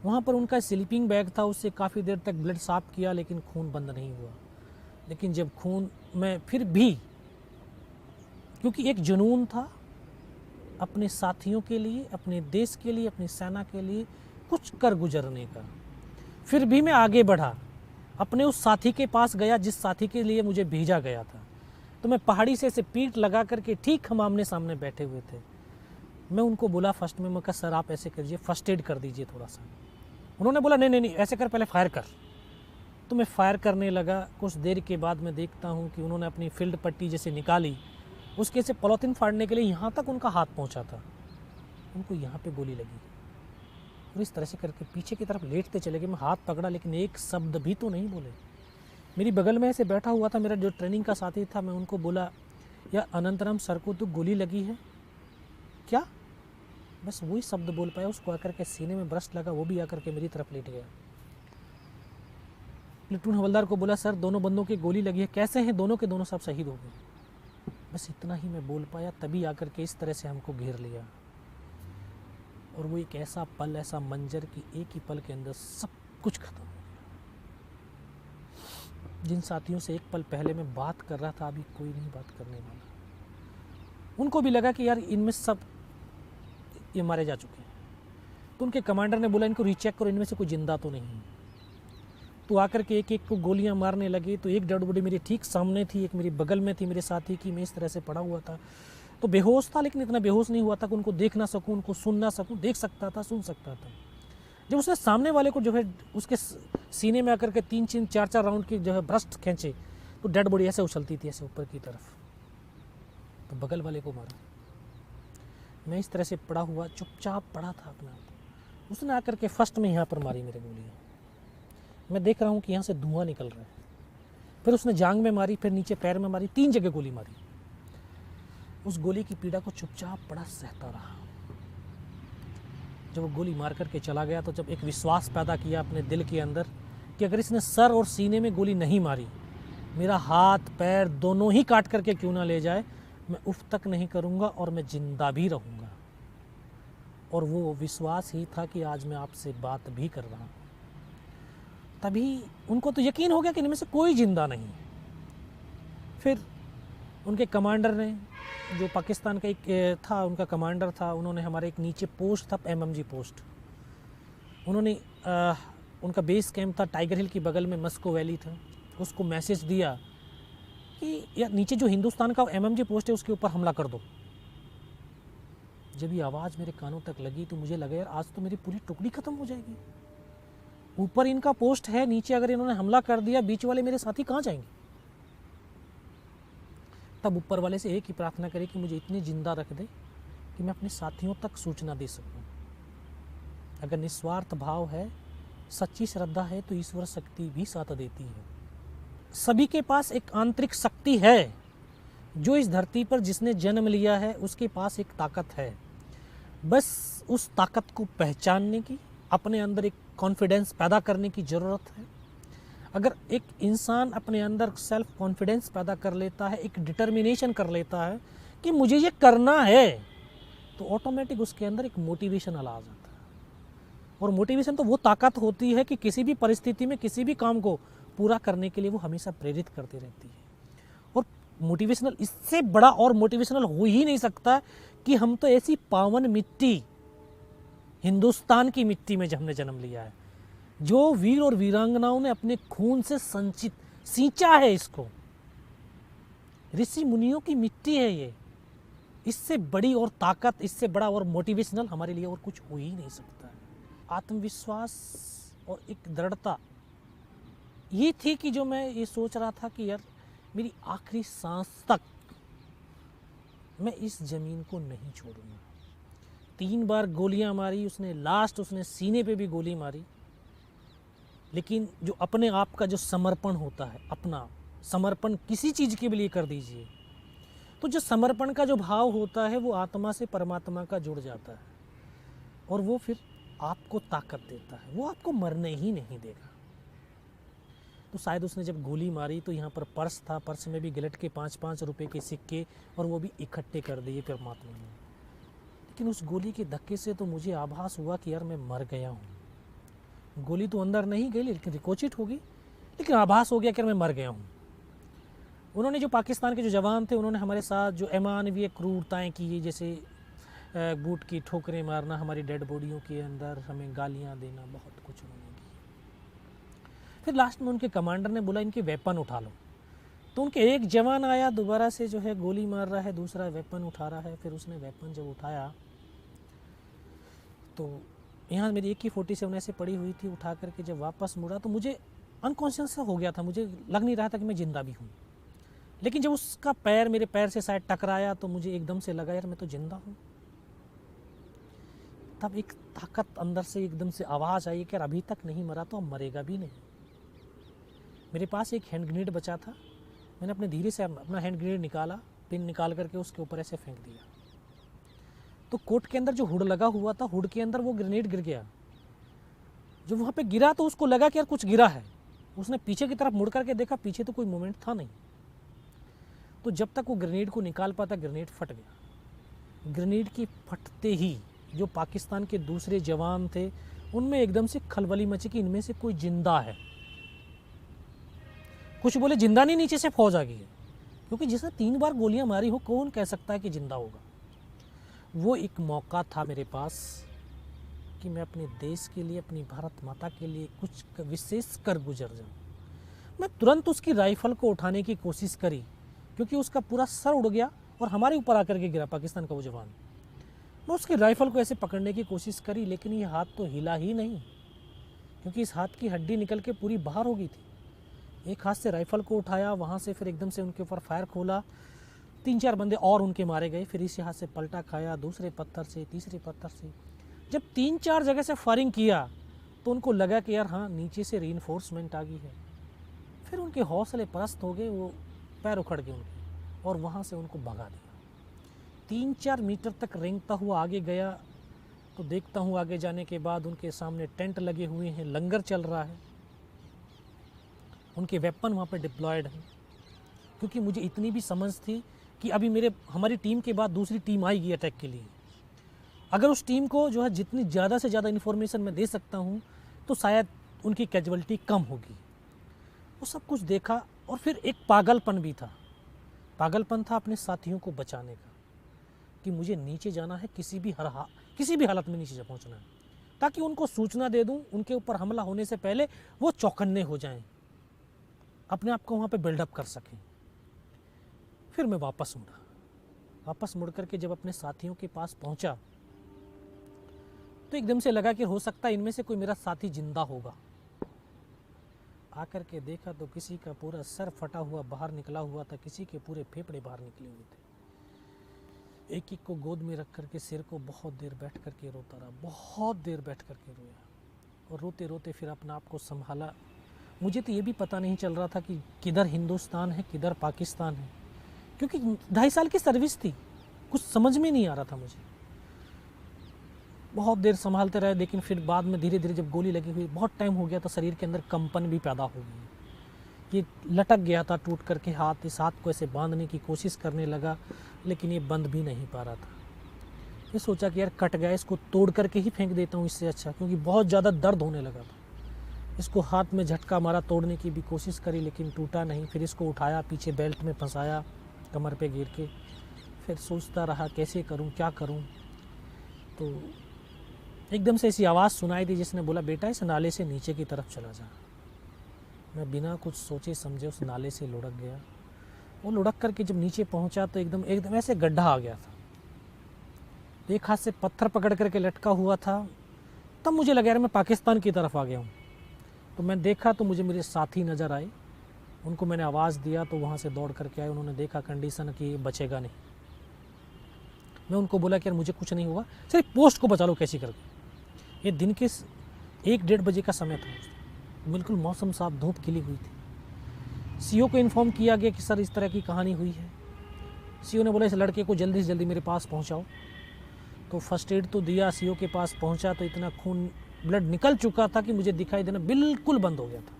वहाँ पर उनका स्लीपिंग बैग था, उससे काफ़ी देर तक ब्लड साफ किया लेकिन खून बंद नहीं हुआ। लेकिन जब खून में फिर भी, क्योंकि एक जुनून था अपने साथियों के लिए, अपने देश के लिए, अपनी सेना के लिए कुछ कर गुजरने का, फिर भी मैं आगे बढ़ा। अपने उस साथी के पास गया जिस साथी के लिए मुझे भेजा गया था। तो मैं पहाड़ी से पीठ लगा करके, ठीक हम आमने सामने बैठे हुए थे, मैं उनको बोला फर्स्ट में, मैं कहा सर आप ऐसे करिए, फर्स्ट एड कर दीजिए थोड़ा सा। उन्होंने बोला नहीं ऐसे कर, पहले फायर कर। तो मैं फायर करने लगा। कुछ देर के बाद मैं देखता हूँ कि उन्होंने अपनी फील्ड पट्टी जैसे निकाली उसके से पॉलीथिन फाड़ने के लिए यहाँ तक उनका हाथ पहुँचा था, उनको यहाँ पे गोली लगी और इस तरह से करके पीछे की तरफ लेटते चले गए। मैं हाथ पकड़ा लेकिन एक शब्द भी तो नहीं बोले। मेरी बगल में ऐसे बैठा हुआ था मेरा जो ट्रेनिंग का साथी था, मैं उनको बोला, या अनंतराम सर को तो गोली लगी है क्या? बस वही शब्द बोल पाया, उसको आकर के सीने में ब्रस्ट लगा, वो भी आकर के मेरी तरफ लेट गया। प्लेटून हवलदार को बोला, सर दोनों बंदों की गोली लगी है, कैसे हैं? दोनों के दोनों सब शहीद हो गए। बस इतना ही मैं बोल पाया, तभी आकर के इस तरह से हमको घेर लिया। और वो एक ऐसा पल, ऐसा मंजर कि एक ही पल के अंदर सब कुछ खत्म हो गया। जिन साथियों से एक पल पहले मैं बात कर रहा था, अभी कोई नहीं बात करने वाला। उनको भी लगा कि यार इनमें सब ये मारे जा चुके हैं। तो उनके कमांडर ने बोला, इनको रीचेक करो, इनमें से कोई जिंदा तो नहीं है। तो आकर के एक एक को गोलियां मारने लगे। तो एक डेड बॉडी मेरे ठीक सामने थी, एक मेरी बगल में थी मेरे साथी की। मैं इस तरह से पड़ा हुआ था, तो बेहोश था, लेकिन इतना बेहोश नहीं हुआ था कि उनको देख ना सकूं, उनको सुन ना सकूं। देख सकता था, सुन सकता था। जब उसने सामने वाले को जो है उसके सीने में आकर के 3-3, 4-4 राउंड की जो है ब्रस्ट खींचे, तो डेड बॉडी ऐसे उछलती थी, ऐसे ऊपर की तरफ। तो बगल वाले को मारा। मैं इस तरह से पड़ा हुआ चुपचाप पड़ा था अपना। उसने आकर के फर्स्ट में यहाँ पर मारी मेरे गोलियाँ। मैं देख रहा हूँ कि यहाँ से धुआं निकल रहा है। फिर उसने जांग में मारी, फिर नीचे पैर में मारी, 3 जगह गोली मारी। उस गोली की पीड़ा को चुपचाप पड़ा सहता रहा। जब वो गोली मार करके चला गया, तो जब एक विश्वास पैदा किया अपने दिल के अंदर कि अगर इसने सर और सीने में गोली नहीं मारी, मेरा हाथ पैर दोनों ही काट करके क्यों ना ले जाए, मैं उफ तक नहीं करूँगा और मैं जिंदा भी रहूँगा। और वो विश्वास ही था कि आज मैं आपसे बात भी कर रहा हूँ। तभी उनको तो यकीन हो गया कि इनमें से कोई जिंदा नहीं है। फिर उनके कमांडर ने, जो पाकिस्तान का एक था, उनका कमांडर था, उन्होंने हमारे एक नीचे पोस्ट था, MMG पोस्ट, उन्होंने उनका बेस कैंप था टाइगर हिल की बगल में, मस्को वैली था, उसको मैसेज दिया कि यार नीचे जो हिंदुस्तान का MMG पोस्ट है उसके ऊपर हमला कर दो। जब ये आवाज़ मेरे कानों तक लगी तो मुझे लगा यार आज तो मेरी पूरी टुकड़ी ख़त्म हो जाएगी। ऊपर इनका पोस्ट है, नीचे अगर इन्होंने हमला कर दिया, बीच वाले मेरे साथी कहाँ जाएंगे? तब ऊपर वाले से एक ही प्रार्थना करी कि मुझे इतनी जिंदा रख दे कि मैं अपने साथियों तक सूचना दे सकूं। अगर निस्वार्थ भाव है, सच्ची श्रद्धा है, तो ईश्वर शक्ति भी साथ देती है। सभी के पास एक आंतरिक शक्ति है। जो इस धरती पर जिसने जन्म लिया है उसके पास एक ताकत है। बस उस ताकत को पहचानने की, अपने अंदर एक कॉन्फिडेंस पैदा करने की ज़रूरत है। अगर एक इंसान अपने अंदर सेल्फ कॉन्फिडेंस पैदा कर लेता है, एक डिटर्मिनेशन कर लेता है कि मुझे ये करना है, तो ऑटोमेटिक उसके अंदर एक मोटिवेशन आ जाता है। और मोटिवेशन तो वो ताकत होती है कि किसी भी परिस्थिति में किसी भी काम को पूरा करने के लिए वो हमेशा प्रेरित करती रहती है। और मोटिवेशनल, इससे बड़ा और मोटिवेशनल हो ही नहीं सकता कि हम तो ऐसी पावन मिट्टी, हिंदुस्तान की मिट्टी में हमने जन्म लिया है, जो वीर और वीरांगनाओं ने अपने खून से सींचा है। इसको ऋषि मुनियों की मिट्टी है ये। इससे बड़ी और ताकत, इससे बड़ा और मोटिवेशनल हमारे लिए और कुछ हो ही नहीं सकता है। आत्मविश्वास और एक दृढ़ता ये थी कि जो मैं ये सोच रहा था कि यार मेरी आखिरी सांस तक मैं इस ज़मीन को नहीं छोड़ूंगा। 3 बार गोलियां मारी उसने, लास्ट उसने सीने पे भी गोली मारी। लेकिन जो अपने आप का जो समर्पण होता है, अपना समर्पण किसी चीज़ के लिए कर दीजिए, तो जो समर्पण का जो भाव होता है वो आत्मा से परमात्मा का जुड़ जाता है और वो फिर आपको ताकत देता है, वो आपको मरने ही नहीं देगा। तो शायद उसने जब गोली मारी तो यहाँ पर पर्स था, पर्स में भी गिलट के 5-5 रुपए के सिक्के, और वो भी इकट्ठे कर दिए परमात्मा ने। लेकिन उस गोली के धक्के से तो मुझे आभास हुआ कि यार मैं मर गया हूँ। गोली तो अंदर नहीं गई, लेकिन रिकोचिट होगी, लेकिन आभास हो गया कि मैं मर गया हूँ। उन्होंने, जो पाकिस्तान के जो जवान थे, उन्होंने हमारे साथ जो अमानवीय क्रूरताएँ की, जैसे बूट की ठोकरें मारना हमारी डेड बॉडियों के अंदर, हमें गालियाँ देना, बहुत कुछ उन्होंने की। फिर लास्ट में उनके कमांडर ने बोला इनके वेपन उठा लो। तो उनके एक जवान आया, दोबारा से जो है गोली मार रहा है, दूसरा वेपन उठा रहा है। फिर उसने वेपन जब उठाया तो यहाँ मेरी AK-47 ऐसे पड़ी हुई थी, उठा करके जब वापस मुड़ा तो मुझे अनकॉन्शियस हो गया था, मुझे लग नहीं रहा था कि मैं ज़िंदा भी हूँ। लेकिन जब उसका पैर मेरे पैर से शायद टकराया तो मुझे एकदम से लगा यार मैं तो जिंदा हूँ। तब एक ताकत अंदर से एकदम से आवाज़ आई कि यार अभी तक नहीं मरा तो अब मरेगा भी नहीं। मेरे पास एक हैंड ग्रेनेड बचा था, मैंने अपने धीरे से अपना हैंड ग्रेनेड निकाला, पिन निकाल करके उसके ऊपर ऐसे फेंक दिया। तो कोट के अंदर जो हुड लगा हुआ था, हुड के अंदर वो ग्रेनेड गिर गया। जब वहाँ पे गिरा तो उसको लगा कि यार कुछ गिरा है। उसने पीछे की तरफ मुड़ करके देखा, पीछे तो कोई मूवमेंट था नहीं। तो जब तक वो ग्रेनेड को निकाल पाता, ग्रेनेड फट गया। ग्रेनेड के फटते ही जो पाकिस्तान के दूसरे जवान थे उनमें एकदम से खलबली मची कि इनमें से कोई जिंदा है। कुछ बोले जिंदा नहीं, नीचे से फौज आ गई है, क्योंकि जिसने 3 बार गोलियां मारी हो कौन कह सकता है कि जिंदा होगा। वो एक मौका था मेरे पास कि मैं अपने देश के लिए, अपनी भारत माता के लिए कुछ विशेष कर गुजर जाऊं। मैं तुरंत उसकी राइफल को उठाने की कोशिश करी, क्योंकि उसका पूरा सर उड़ गया और हमारे ऊपर आकर के गिरा पाकिस्तान का वो जवान। मैं उसकी राइफल को ऐसे पकड़ने की कोशिश करी, लेकिन ये हाथ तो हिला ही नहीं, क्योंकि इस हाथ की हड्डी निकल के पूरी बाहर हो गई थी। एक हाथ से राइफल को उठाया, वहाँ से फिर एकदम से उनके ऊपर फायर खोला, 3-4 बंदे और उनके मारे गए। फिर इसी हाथ से पलटा खाया, दूसरे पत्थर से, तीसरे पत्थर से। जब 3-4 जगह से फायरिंग किया तो उनको लगा कि यार हाँ नीचे से रीइंफोर्समेंट आ गई है। फिर उनके हौसले परस्त हो गए, वो पैर उखड़ गए उनके और वहाँ से उनको भगा दिया। 3-4 मीटर तक रेंगता हुआ आगे गया तो देखता हूँ आगे जाने के बाद उनके सामने टेंट लगे हुए हैं, लंगर चल रहा है, उनके वेपन वहाँ पे डिप्लॉयड हैं। क्योंकि मुझे इतनी भी समझ थी कि अभी हमारी टीम के बाद दूसरी टीम आएगी अटैक के लिए। अगर उस टीम को जो है जितनी ज़्यादा से ज़्यादा इन्फॉर्मेशन मैं दे सकता हूँ तो शायद उनकी कैजुअलिटी कम होगी। वो सब कुछ देखा और फिर एक पागलपन भी था। पागलपन था अपने साथियों को बचाने का, कि मुझे नीचे जाना है, किसी भी हालत में नीचे पहुँचना है, ताकि उनको सूचना दे दूँ, उनके ऊपर हमला होने से पहले वो चौकन्ने हो जाएं, अपने आप को वहाँ पे बिल्डअप कर सकें। फिर मैं वापस मुड़ करके जब अपने साथियों के पास पहुँचा तो एकदम से लगा कि हो सकता है इनमें से कोई मेरा साथी जिंदा होगा। आकर के देखा तो किसी का पूरा सर फटा हुआ बाहर निकला हुआ था, किसी के पूरे फेफड़े बाहर निकले हुए थे। एक एक को गोद में रख करके सिर को बहुत देर बैठ करके रोता रहा, बहुत देर बैठ करके रोया और रोते रोते फिर अपना आप को संभाला। मुझे तो ये भी पता नहीं चल रहा था कि किधर हिंदुस्तान है किधर पाकिस्तान है, क्योंकि 2.5 साल की सर्विस थी, कुछ समझ में नहीं आ रहा था मुझे। बहुत देर संभालते रहे, लेकिन फिर बाद में धीरे धीरे जब गोली लगी हुई बहुत टाइम हो गया तो शरीर के अंदर कंपन भी पैदा हो गई। ये लटक गया था टूट करके हाथ, इस हाथ को ऐसे बांधने की कोशिश करने लगा, लेकिन ये बंद भी नहीं पा रहा था। ये सोचा कि यार कट गया, इसको तोड़ करके ही फेंक देता हूँ इससे अच्छा, क्योंकि बहुत ज़्यादा दर्द होने लगा था। इसको हाथ में झटका मारा, तोड़ने की भी कोशिश करी लेकिन टूटा नहीं। फिर इसको उठाया, पीछे बेल्ट में फंसाया, कमर पे गिर के। फिर सोचता रहा कैसे करूं, क्या करूं। तो एकदम से ऐसी आवाज़ सुनाई दी जिसने बोला बेटा इस नाले से नीचे की तरफ चला जा। मैं बिना कुछ सोचे समझे उस नाले से लुढ़क गया। वो लुढ़क करके जब नीचे पहुंचा तो एकदम ऐसे गड्ढा आ गया था। एक हाथ से पत्थर पकड़ करके लटका हुआ था। तब मुझे लगा यार मैं पाकिस्तान की तरफ आ गया हूँ। तो मैं देखा तो मुझे मेरे साथी नज़र आए, उनको मैंने आवाज़ दिया तो वहाँ से दौड़ करके आए। उन्होंने देखा कंडीशन कि ये बचेगा नहीं। मैं उनको बोला कि यार मुझे कुछ नहीं हुआ, सिर्फ पोस्ट को बचा लो कैसी करके। ये दिन के 1-1:30 बजे का समय था, बिल्कुल मौसम साफ, धूप खिली हुई थी। सीओ को इन्फॉर्म किया गया कि सर इस तरह की कहानी हुई है। सीओ ने बोला इस लड़के को जल्दी से जल्दी मेरे पास पहुँचाओ। तो फर्स्ट एड तो दिया, सीओ के पास पहुँचा तो इतना खून ब्लड निकल चुका था कि मुझे दिखाई देना बिल्कुल बंद हो गया था।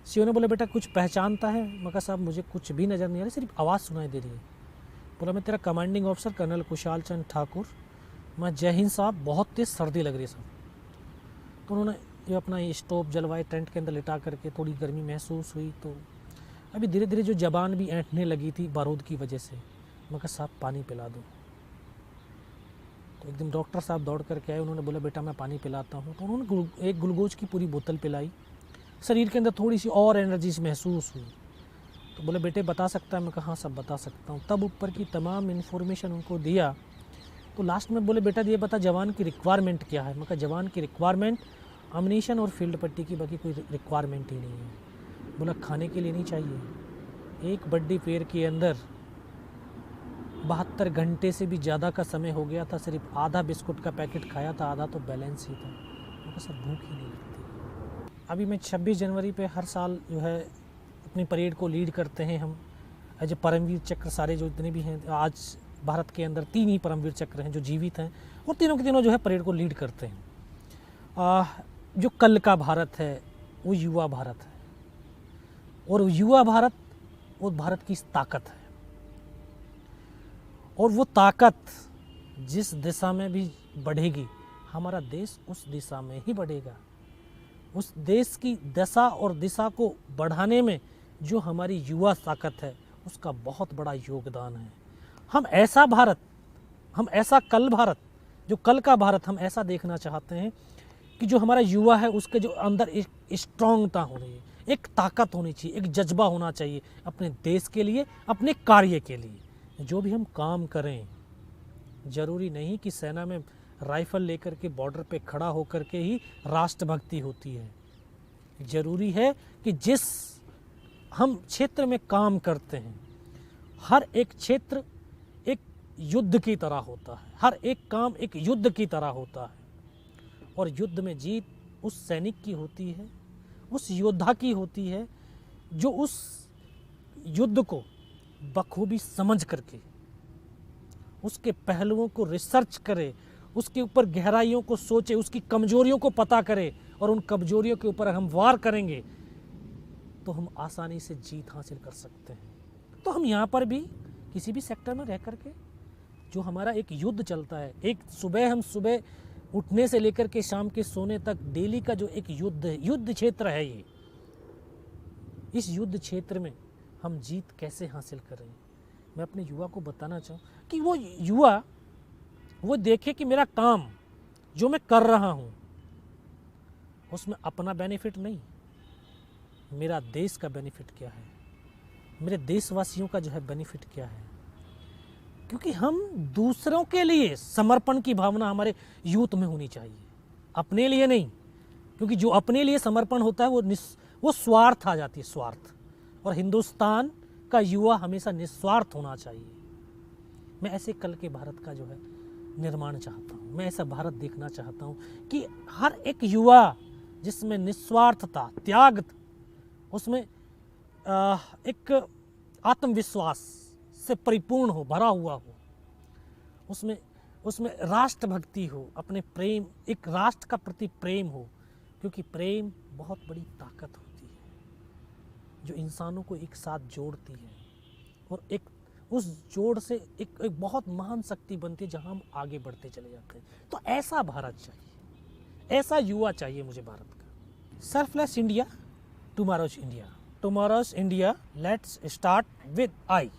सीओ ने बोला बेटा कुछ पहचानता है? मैं कहा साहब मुझे कुछ भी नज़र नहीं आ रहा, सिर्फ आवाज़ सुनाई दे रही है। बोला मैं तेरा commanding officer colonel Kushal Chand Thakur. मैं जय हिंद साहब, बहुत तेज़ सर्दी लग रही है साहब। तो उन्होंने ये अपना ये स्टोव जलवाए, टेंट के अंदर लिटा करके, थोड़ी गर्मी महसूस हुई तो अभी धीरे धीरे जो जबान भी ऐंठने लगी थी बारूद की वजह से। मैं कहा साहब पानी पिला दो। तो एकदम डॉक्टर साहब दौड़ करके आए, उन्होंने बोला बेटा मैं पानी पिलाता हूँ। तो उन्होंने एक ग्लूकोज की पूरी बोतल पिलाई। शरीर के अंदर थोड़ी सी और एनर्जी महसूस हुई। तो बोले बेटे बता सकता है? मैं कहा हाँ सब बता सकता हूँ। तब ऊपर की तमाम इन्फॉर्मेशन उनको दिया। तो लास्ट में बोले बेटा ये बता जवान की रिक्वायरमेंट क्या है? मैं कहा जवान की रिक्वायरमेंट अम्युनिशन और फील्ड पट्टी की, बाकी कोई रिक्वायरमेंट ही नहीं है। बोला खाने के लिए नहीं चाहिए? एक बड्डी पेड़ के अंदर 72 घंटे से भी ज़्यादा का समय हो गया था, सिर्फ आधा बिस्कुट का पैकेट खाया था, आधा तो बैलेंस ही था, उनको सर भूख ही नहीं लगती। अभी मैं 26 जनवरी पे हर साल जो है अपनी परेड को लीड करते हैं हम एज ए परमवीर चक्र। सारे जो जितने भी हैं, आज भारत के अंदर 3 ही परमवीर चक्र हैं जो जीवित हैं, और तीनों के तीनों जो है परेड को लीड करते हैं। जो कल का भारत है वो युवा भारत है, और युवा भारत वो भारत की ताकत है, और वो ताकत जिस दिशा में भी बढ़ेगी हमारा देश उस दिशा में ही बढ़ेगा। उस देश की दशा और दिशा को बढ़ाने में जो हमारी युवा ताकत है उसका बहुत बड़ा योगदान है। हम ऐसा भारत, हम ऐसा कल भारत, जो कल का भारत हम ऐसा देखना चाहते हैं कि जो हमारा युवा है उसके जो अंदर एक स्ट्रॉन्गता होनी चाहिए, एक ताकत होनी चाहिए, एक जज्बा होना चाहिए अपने देश के लिए, अपने कार्य के लिए। जो भी हम काम करें, ज़रूरी नहीं कि सेना में राइफल लेकर के बॉर्डर पे खड़ा होकर के ही राष्ट्रभक्ति होती है। ज़रूरी है कि जिस हम क्षेत्र में काम करते हैं, हर एक क्षेत्र एक युद्ध की तरह होता है, हर एक काम एक युद्ध की तरह होता है, और युद्ध में जीत उस सैनिक की होती है, उस योद्धा की होती है जो उस युद्ध को बखूबी समझ करके उसके पहलुओं को रिसर्च करे, उसके ऊपर गहराइयों को सोचे, उसकी कमजोरियों को पता करे, और उन कमजोरियों के ऊपर हम वार करेंगे तो हम आसानी से जीत हासिल कर सकते हैं। तो हम यहाँ पर भी किसी भी सेक्टर में रह करके जो हमारा एक युद्ध चलता है, एक हम सुबह उठने से लेकर के शाम के सोने तक डेली का जो एक युद्ध है, युद्ध क्षेत्र है ये, इस युद्ध क्षेत्र में हम जीत कैसे हासिल करें। मैं अपने युवा को बताना चाहूँ कि वो युवा वो देखे कि मेरा काम जो मैं कर रहा हूँ उसमें अपना बेनिफिट नहीं, मेरा देश का बेनिफिट क्या है, मेरे देशवासियों का जो है बेनिफिट क्या है। क्योंकि हम दूसरों के लिए समर्पण की भावना हमारे यूथ में होनी चाहिए, अपने लिए नहीं। क्योंकि जो अपने लिए समर्पण होता है वो स्वार्थ आ जाती है, स्वार्थ। और हिंदुस्तान का युवा हमेशा निस्वार्थ होना चाहिए। मैं ऐसे कल के भारत का जो है निर्माण चाहता हूँ, मैं ऐसा भारत देखना चाहता हूँ कि हर एक युवा जिसमें निस्वार्थता, त्याग, उसमें एक आत्मविश्वास से परिपूर्ण हो, भरा हुआ हो, उसमें राष्ट्रभक्ति हो, अपने प्रेम, एक राष्ट्र का प्रति प्रेम हो। क्योंकि प्रेम बहुत बड़ी ताकत होती है जो इंसानों को एक साथ जोड़ती है, और एक उस जोड़ से एक बहुत महान शक्ति बनती है जहां हम आगे बढ़ते चले जाते हैं। तो ऐसा भारत चाहिए, ऐसा युवा चाहिए मुझे भारत का। Selfless India, tomorrow's India. Tomorrow's India, let's start with I.